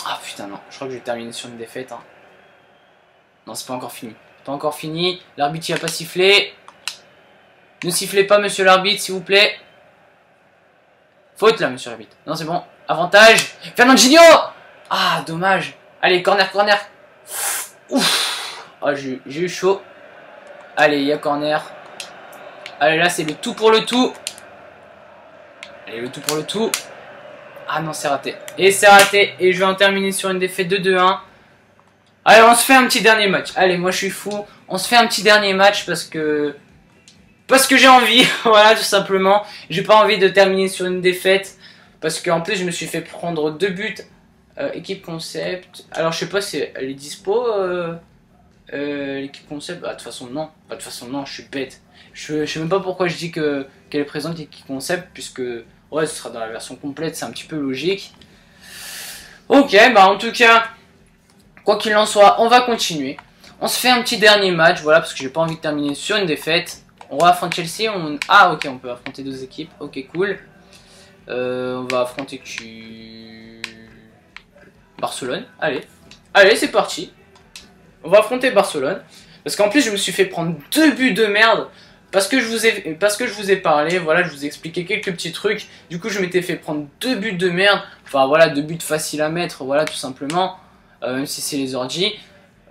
Ah putain, non. Je crois que je vais terminer sur une défaite. Hein. Non, c'est pas encore fini. Pas encore fini. L'arbitre, il a pas sifflé. Ne sifflez pas, monsieur l'arbitre, s'il vous plaît. Faute, là, monsieur l'arbitre. Non, c'est bon. Avantage. Fernandinho. Ah, dommage. Allez, corner, corner. Ouf. Ah, j'ai eu chaud. Allez, il y a corner. Allez, là, c'est le tout pour le tout. Allez, le tout pour le tout. Ah non, c'est raté. Et c'est raté. Et je vais en terminer sur une défaite de 2-1. Allez, on se fait un petit dernier match. Allez, moi, je suis fou. On se fait un petit dernier match parce que j'ai envie. Voilà, tout simplement. J'ai pas envie de terminer sur une défaite. Parce qu'en plus, je me suis fait prendre 2 buts. Équipe concept. Alors, je sais pas si elle est dispo. L'équipe concept, bah, de toute façon non, bah, de toute façon non, je suis bête. Je sais même pas pourquoi je dis qu'elle est présente l'équipe concept, puisque ouais, ce sera dans la version complète, c'est un petit peu logique. Ok, bah en tout cas, quoi qu'il en soit, on va continuer. On se fait un petit dernier match, voilà, parce que j'ai pas envie de terminer sur une défaite. On va affronter Chelsea, ah ok, on peut affronter 2 équipes, ok cool. On va affronter Barcelone, allez c'est parti. On va affronter Barcelone. Parce qu'en plus, je me suis fait prendre 2 buts de merde. Parce que je vous ai parlé. Voilà, je vous ai expliqué quelques petits trucs. Du coup, je m'étais fait prendre 2 buts de merde. Enfin, voilà, 2 buts faciles à mettre. Voilà, tout simplement. Même si c'est les ordi.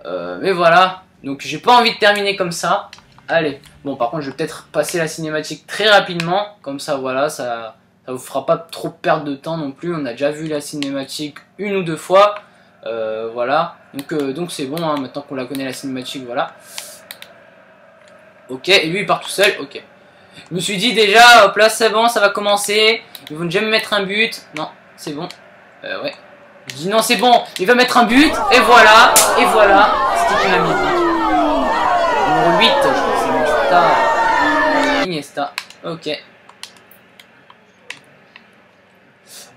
Mais voilà. Donc, j'ai pas envie de terminer comme ça. Allez. Bon, par contre, je vais peut-être passer la cinématique très rapidement. Comme ça, voilà, ça vous fera pas trop perdre de temps non plus. On a déjà vu la cinématique 1 ou 2 fois. Voilà, donc c'est bon, hein, maintenant qu'on la connaît la cinématique, voilà. Ok, et lui il part tout seul, ok. Je me suis dit déjà, hop là c'est bon, ça va commencer. Ils vont déjà me mettre un but. Non, c'est bon. Ouais. Je dis non, c'est bon, il va mettre un but, et voilà, c'était qui m'a mis. Numéro 8, je crois que c'est Iniesta. Ok.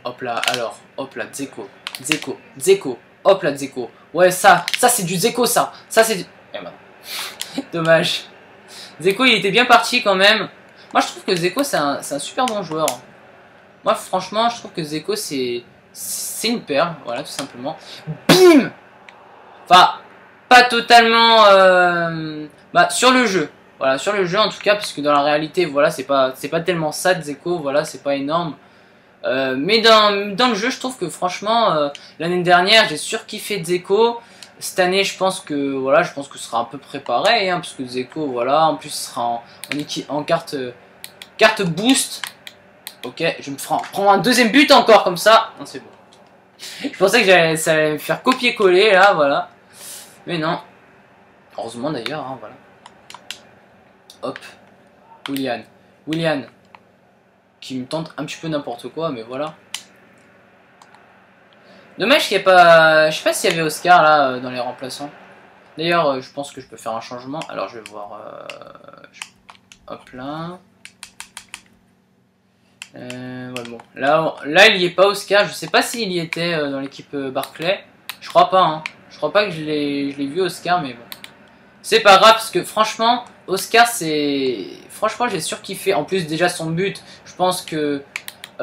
Hop là, alors, hop là, Dzeko. Hop là, Dzeko. Ouais, ça c'est du Dzeko, ça c'est du... Eh ben, dommage. Dzeko, il était bien parti quand même. Moi, je trouve que Dzeko, c'est un super bon joueur. Moi, franchement, je trouve que Dzeko, c'est une perle, voilà, tout simplement. Bim. Enfin, pas totalement... Bah, sur le jeu. Voilà, sur le jeu, en tout cas, parce que dans la réalité, voilà, c'est pas tellement ça, Dzeko, voilà, c'est pas énorme. Mais dans le jeu, je trouve que franchement, l'année dernière, j'ai surkiffé Dzeko. Cette année, je pense que voilà, ce sera un peu préparé, hein, parce que Dzeko, voilà, en plus, il sera en carte boost. Ok, je me prendre un deuxième but encore comme ça. Non, c'est bon. Je pensais que ça allait me faire copier-coller là, voilà. Mais non. Heureusement d'ailleurs, hein, voilà. Hop. Willian. Qui me tente un petit peu n'importe quoi, mais voilà. Dommage qu'il n'y ait pas... Je sais pas s'il y avait Oscar là dans les remplaçants. D'ailleurs, je pense que je peux faire un changement. Alors je vais voir... Hop là. Ouais, bon. Là, il n'y est pas Oscar. Je sais pas s'il y était dans l'équipe Barclay. Je crois pas. Hein. Je crois pas que je l'ai vu Oscar, mais bon. C'est pas grave parce que franchement, Oscar, c'est... Franchement, j'ai surkiffé. En plus, déjà son but, je pense que...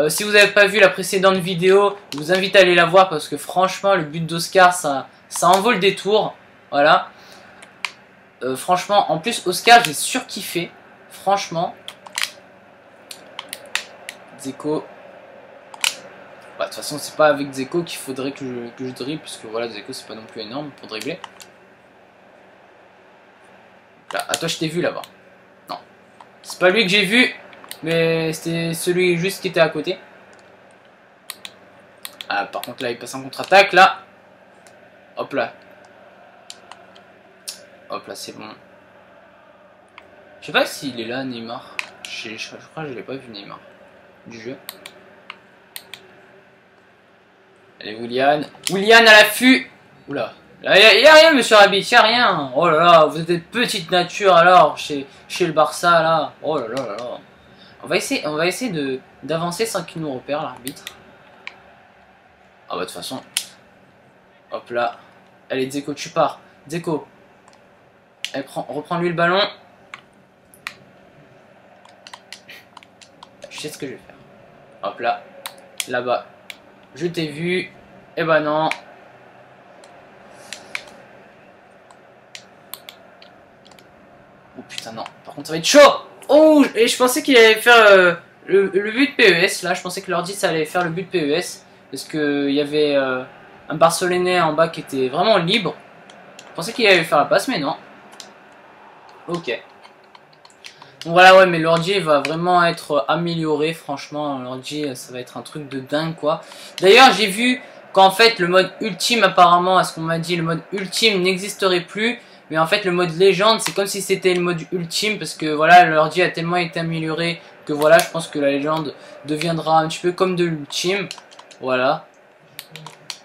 si vous n'avez pas vu la précédente vidéo, je vous invite à aller la voir parce que franchement, le but d'Oscar, ça en vaut le détour. Voilà. Franchement, en plus, Oscar, j'ai surkiffé. Franchement. Zeko. Bah, de toute façon, c'est pas avec Zeko qu'il faudrait que je dribble, puisque voilà, Zeko, c'est pas non plus énorme pour dribbler. Là, à toi, je t'ai vu là-bas. Non. C'est pas lui que j'ai vu, mais c'était celui juste qui était à côté. Ah, par contre, là, il passe en contre-attaque, là. Hop là. Hop là, c'est bon. Je sais pas s'il est là, Neymar. Je crois que je l'ai pas vu, Neymar. Du jeu. Allez, Willian. Willian à l'affût. Oula. Il y a rien, monsieur Rabbit, il y a rien. Oh là là, vous êtes de petite nature alors, chez le Barça, là. Oh là là là là. On va essayer d'avancer sans qu'il nous repère, l'arbitre. Ah bah de toute façon. Hop là. Allez, Zeko, tu pars. Zeko. Allez, reprends-lui le ballon. Je sais ce que je vais faire. Hop là. Là-bas. Je t'ai vu. Eh ben non. Oh putain, non. Par contre, ça va être chaud. Oh, et je pensais qu'il allait faire le but PES. Là, je pensais que l'ordi, ça allait faire le but PES. Parce qu'il y avait un Barcelonais en bas qui était vraiment libre. Je pensais qu'il allait faire la passe, mais non. Ok. Donc voilà, ouais, mais l'ordi va vraiment être amélioré. Franchement, l'ordi, ça va être un truc de dingue, quoi. D'ailleurs, j'ai vu qu'en fait, le mode ultime, apparemment, à ce qu'on m'a dit, le mode ultime n'existerait plus. Mais en fait, le mode légende, c'est comme si c'était le mode ultime. Parce que voilà, l'ordi a tellement été amélioré que voilà, je pense que la légende deviendra un petit peu comme de l'ultime. Voilà.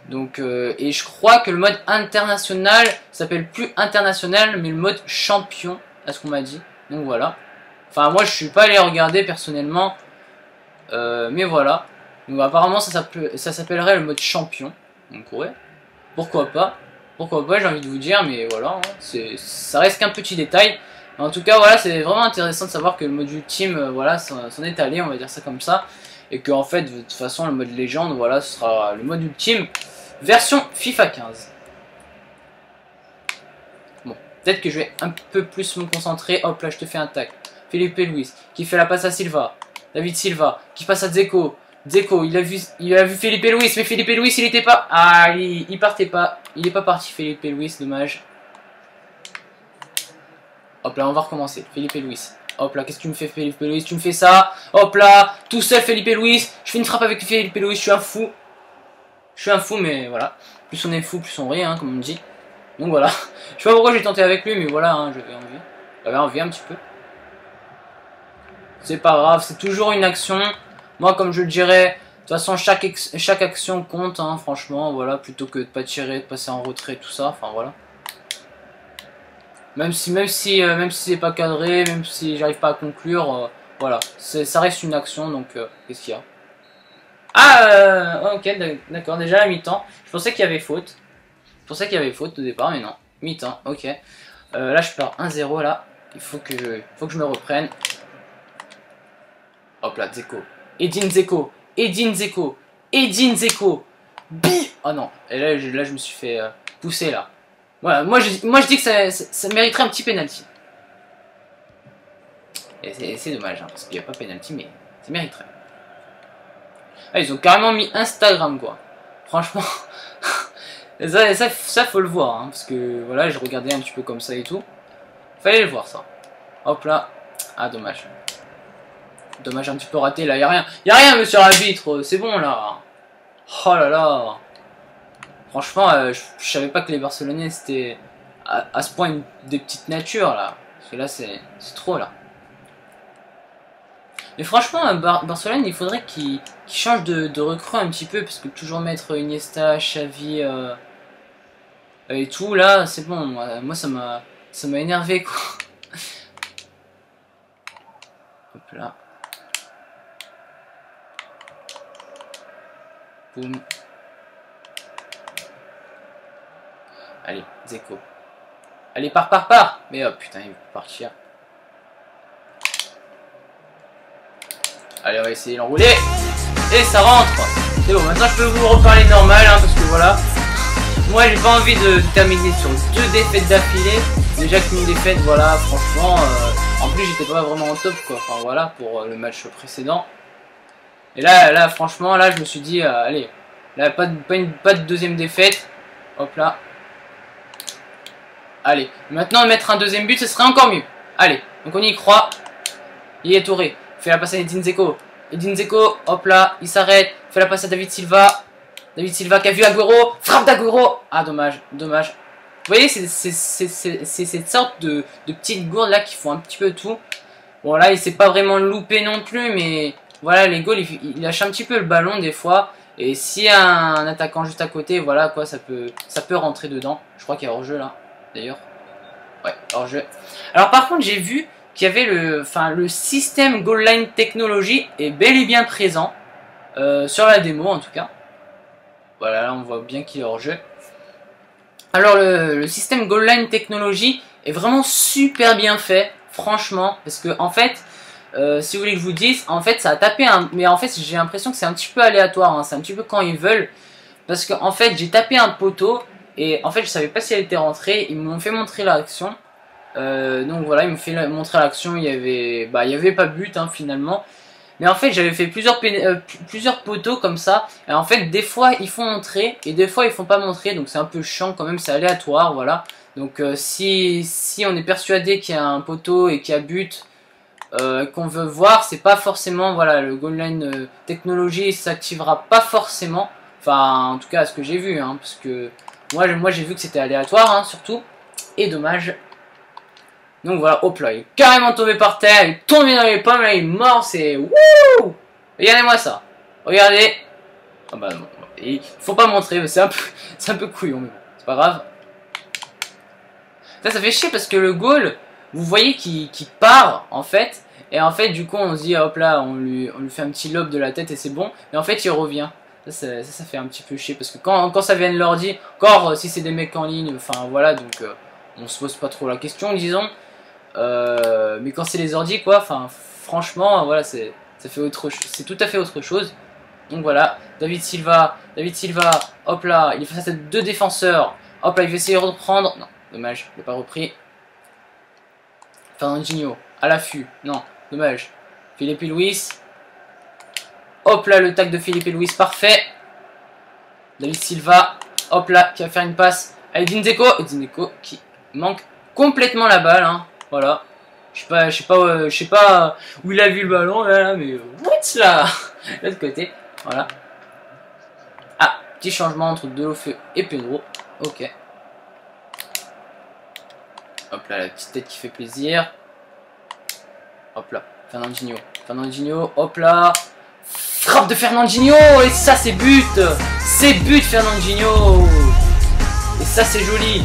Donc, et je crois que le mode international s'appelle plus international, mais le mode champion, à ce qu'on m'a dit. Donc voilà. Enfin, moi, je suis pas allé regarder personnellement. Mais voilà. Donc apparemment, ça s'appellerait le mode champion. Donc ouais. Pourquoi pas. Pourquoi pas, j'ai envie de vous dire, mais voilà, hein, ça reste qu'un petit détail. Mais en tout cas, voilà, c'est vraiment intéressant de savoir que le mode ultime, voilà, s'en est allé, on va dire ça comme ça. Et que en fait, de toute façon, le mode légende, voilà, ce sera le mode ultime version FIFA 15. Bon, peut-être que je vais un peu plus me concentrer. Hop là, je te fais un tac. Felipe Luis, qui fait la passe à Silva. David Silva, qui passe à Zeko. Zeko, il a vu Felipe Luis, mais Felipe Luis, il était pas... Ah, il partait pas. Il est pas parti, Felipe Luis, dommage. Hop là, on va recommencer. Felipe Luis. Hop là, qu'est-ce que tu me fais, Felipe Luis? Tu me fais ça. Hop là, tout seul, Felipe Luis. Je fais une frappe avec Felipe Luis, je suis un fou. Je suis un fou, mais voilà. Plus on est fou, plus on rit, hein, comme on me dit. Donc voilà. Je sais pas pourquoi j'ai tenté avec lui, mais voilà, hein, j'avais envie. J'avais envie un petit peu. C'est pas grave, c'est toujours une action. Moi, comme je le dirais, de toute façon, chaque action compte, hein, franchement, voilà, plutôt que de pas tirer, de passer en retrait, tout ça, enfin voilà. Même si c'est pas cadré, même si j'arrive pas à conclure, voilà, ça reste une action, donc qu'est-ce qu'il y a? Ah, ok, d'accord, déjà à mi-temps, je pensais qu'il y avait faute. Je pensais qu'il y avait faute au départ, mais non, mi-temps, ok. Là, je pars 1-0, là, il faut que je me reprenne. Hop là, Zeko. Edin Zeko. Edin Zeko. Edin Zeko. Bi. Oh non. Et là, je me suis fait pousser là. Voilà, moi je dis que ça mériterait un petit penalty. Et c'est dommage, hein, parce qu'il n'y a pas penalty, mais ça mériterait. Ah, ils ont carrément mis Instagram, quoi. Franchement. ça faut le voir, hein, parce que voilà, je regardais un petit peu comme ça et tout. Fallait le voir, ça. Hop là. Ah, dommage. Dommage, un petit peu raté là, y'a rien monsieur l'arbitre, c'est bon là. Oh là là. Franchement, je savais pas que les Barcelonais c'était à ce point des petites natures là. Parce que là c'est trop là. Mais franchement, Barcelone, il faudrait qu'il change de recrue un petit peu, parce que toujours mettre Iniesta, Xavi et tout, là, c'est bon. Moi, ça m'a énervé, quoi. Hop là. Boum. Allez, Zeko. Allez, pars. Mais oh putain, il veut partir. Allez, on va essayer d'enrouler. Et ça rentre. C'est bon, maintenant je peux vous reparler normal, hein, parce que voilà. Moi, j'ai pas envie de terminer sur 2 défaites d'affilée. Déjà qu'une défaite, voilà, franchement. En plus, j'étais pas vraiment au top, quoi. Enfin, voilà, pour le match précédent. Et là, franchement, là, je me suis dit, allez. Là, pas de deuxième défaite. Hop là. Allez. Maintenant, mettre un deuxième but, ce serait encore mieux. Allez. Donc, on y croit. Il est Touré. Fait la passe à Edin Dzeko. Edin Dzeko, hop là, il s'arrête. Fait la passe à David Silva. David Silva qui a vu Agüero. Frappe d'Agüero. Ah, dommage. Vous voyez, c'est cette sorte de petites gourdes là qui font un petit peu tout. Bon, là, il s'est pas vraiment loupé non plus, mais voilà, les goals, il lâche un petit peu le ballon des fois. Et s'il y a un attaquant juste à côté, voilà quoi, ça peut rentrer dedans. Je crois qu'il y a hors-jeu là, d'ailleurs. Ouais, hors-jeu. Alors, par contre, j'ai vu qu'il y avait le système Goal Line Technology est bel et bien présent. Sur la démo en tout cas. Voilà, là on voit bien qu'il est hors jeu. Alors le système Goal Line Technology est vraiment super bien fait, franchement. Parce que en fait, si vous voulez que je vous dise, en fait ça a tapé un... Mais en fait j'ai l'impression que c'est un petit peu aléatoire, hein, c'est un petit peu quand ils veulent. Parce que en fait j'ai tapé un poteau et en fait je savais pas si elle était rentrée. Ils m'ont fait montrer l'action. Donc voilà, ils m'ont fait montrer l'action, il y avait pas but hein, finalement. Mais en fait j'avais fait plusieurs poteaux comme ça. Et en fait des fois ils font montrer et des fois ils font pas montrer. Donc c'est un peu chiant quand même, c'est aléatoire, voilà. Donc si on est persuadé qu'il y a un poteau et qu'il y a but qu'on veut voir, c'est pas forcément, voilà, le Goal Line Technology s'activera pas forcément. Enfin en tout cas à ce que j'ai vu hein, parce que moi j'ai vu que c'était aléatoire hein, surtout. Et dommage. Donc voilà, hop là, il est carrément tombé par terre, il est tombé dans les pommes, là il est mort, c'est wouh. Regardez-moi ça, regardez. Ah bah non, il faut pas montrer, c'est un peu couillon, mais bon, c'est pas grave. Ça fait chier parce que le goal, vous voyez qu'il part en fait, et en fait du coup on se dit hop là, on lui fait un petit lob de la tête et c'est bon, et en fait il revient. Ça fait un petit peu chier parce que quand ça vient de l'ordi, encore si c'est des mecs en ligne, enfin voilà, donc on se pose pas trop la question disons. Mais quand c'est les ordi quoi, enfin franchement voilà, c'est tout à fait autre chose. Donc voilà, David Silva, hop là, il est face à 2 défenseurs, hop là il va essayer de reprendre, non, dommage, il n'a pas repris. Fernandinho, à l'affût, non, dommage. Filipe Luis, hop là le tac de Filipe Luis, parfait. David Silva, hop là, qui va faire une passe à Edin Dzeko qui manque complètement la balle, hein. Voilà, je sais pas où il a vu le ballon là, mais what's là, de l'autre côté, voilà. Ah, petit changement entre Deulofeu et Pedro, ok. Hop là, la petite tête qui fait plaisir. Hop là, Fernandinho, hop là. Frappe de Fernandinho, et ça c'est but Fernandinho. Et ça c'est joli,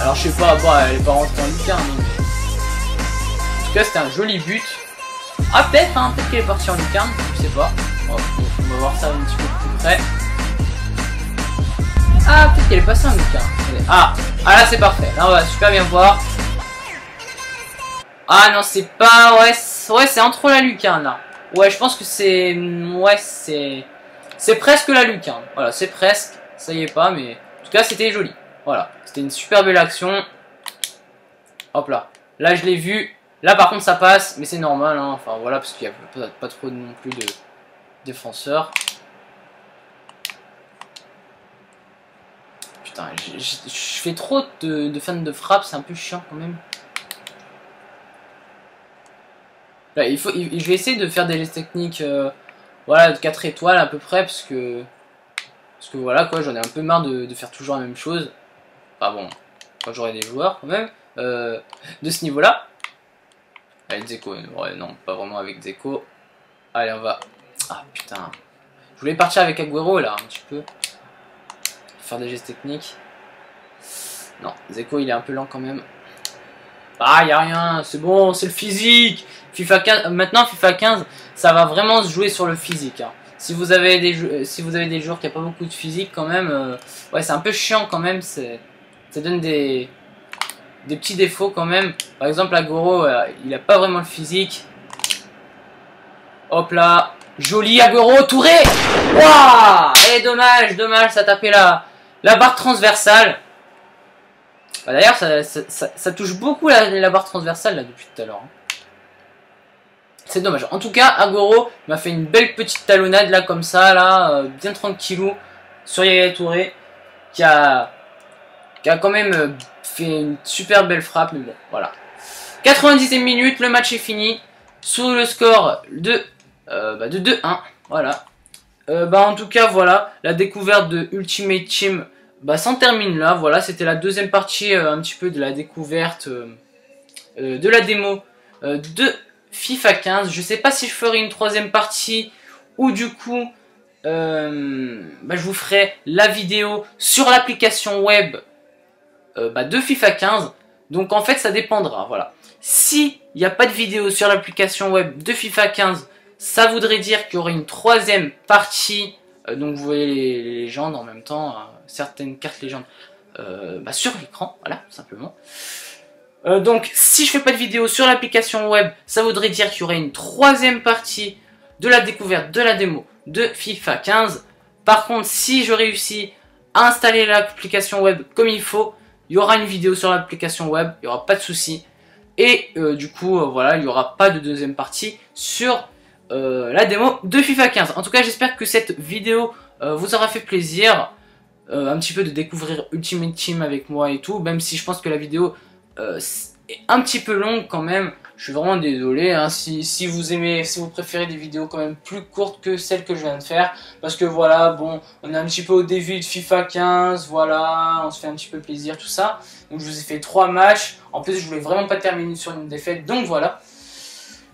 Alors je sais pas, bon, elle est pas rentrée en lucarne, mais... En tout cas c'était un joli but. Ah peut-être, hein, peut-être qu'elle est partie en lucarne, je sais pas. On va voir ça un petit peu plus près. Ah peut-être qu'elle est passée en lucarne. Ah là c'est parfait, là on va super bien voir. Ah non c'est pas, ouais c'est entre la lucarne là. Ouais je pense que c'est, ouais c'est presque la lucarne. Voilà c'est presque, ça y est pas, mais en tout cas c'était joli. Voilà, c'était une super belle action. Hop là. Là, je l'ai vu. Là, par contre, ça passe. Mais c'est normal. Hein. Enfin, voilà, parce qu'il n'y a pas trop non plus de défenseurs. Putain, je fais trop de fans de frappe. C'est un peu chiant quand même. Là, je vais essayer de faire des techniques voilà, de 4 étoiles à peu près. Parce que voilà, quoi, j'en ai un peu marre de faire toujours la même chose. Ah bon, quand j'aurai des joueurs quand même de ce niveau-là. Avec Zeko, ouais, non, pas vraiment avec Zeko. Allez, on va... Ah, putain. Je voulais partir avec Agüero, là, un petit peu. Faire des gestes techniques. Non, Zeko, il est un peu lent quand même. Ah, y a rien, c'est bon, c'est le physique. FIFA 15, maintenant, FIFA 15, ça va vraiment se jouer sur le physique. Hein. Si vous avez des joueurs qui n'ont pas beaucoup de physique, quand même, ouais, c'est un peu chiant quand même. Ça donne des petits défauts quand même. Par exemple, Agüero, il n'a pas vraiment le physique. Hop là, joli Agüero, Touré. Waouh! Et dommage, dommage, ça tapait la barre transversale. Bah, d'ailleurs, ça touche beaucoup la barre transversale là depuis tout à l'heure. Hein. C'est dommage. En tout cas, Agüero m'a fait une belle petite talonnade là comme ça, là, bien tranquillou sur Yaya Touré, qui a quand même fait une super belle frappe. Mais bon, voilà. 90e minute, le match est fini sous le score de 2-1. Voilà. En tout cas, voilà, la découverte de Ultimate Team s'en termine là. Voilà, c'était la deuxième partie un petit peu de la découverte de la démo de FIFA 15. Je sais pas si je ferai une troisième partie ou du coup je vous ferai la vidéo sur l'application web de FIFA 15. Donc en fait ça dépendra. Voilà. Si il n'y a pas de vidéo sur l'application web de FIFA 15, ça voudrait dire qu'il y aurait une troisième partie. Donc vous voyez les légendes en même temps, certaines cartes légendes sur l'écran, voilà, simplement. Donc si je fais pas de vidéo sur l'application web, ça voudrait dire qu'il y aurait une troisième partie de la découverte de la démo de FIFA 15. Par contre, si je réussis à installer l'application web comme il faut, il y aura une vidéo sur l'application web, il n'y aura pas de souci. Et du coup, voilà, il n'y aura pas de deuxième partie sur la démo de FIFA 15. En tout cas, j'espère que cette vidéo vous aura fait plaisir. Un petit peu de découvrir Ultimate Team avec moi et tout. Même si je pense que la vidéo est un petit peu longue quand même. Je suis vraiment désolé hein, si vous aimez, si vous préférez des vidéos quand même plus courtes que celles que je viens de faire. Parce que voilà, bon, on est un petit peu au début de FIFA 15. Voilà, on se fait un petit peu plaisir, tout ça. Donc je vous ai fait 3 matchs. En plus, je voulais vraiment pas terminer sur une défaite. Donc voilà.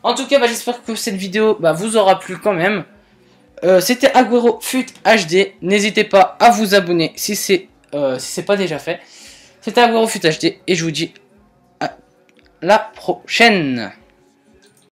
En tout cas, j'espère que cette vidéo vous aura plu quand même. C'était Agüero FUT HD. N'hésitez pas à vous abonner si c'est pas déjà fait. C'était Agüero FUT HD et je vous dis à la prochaine.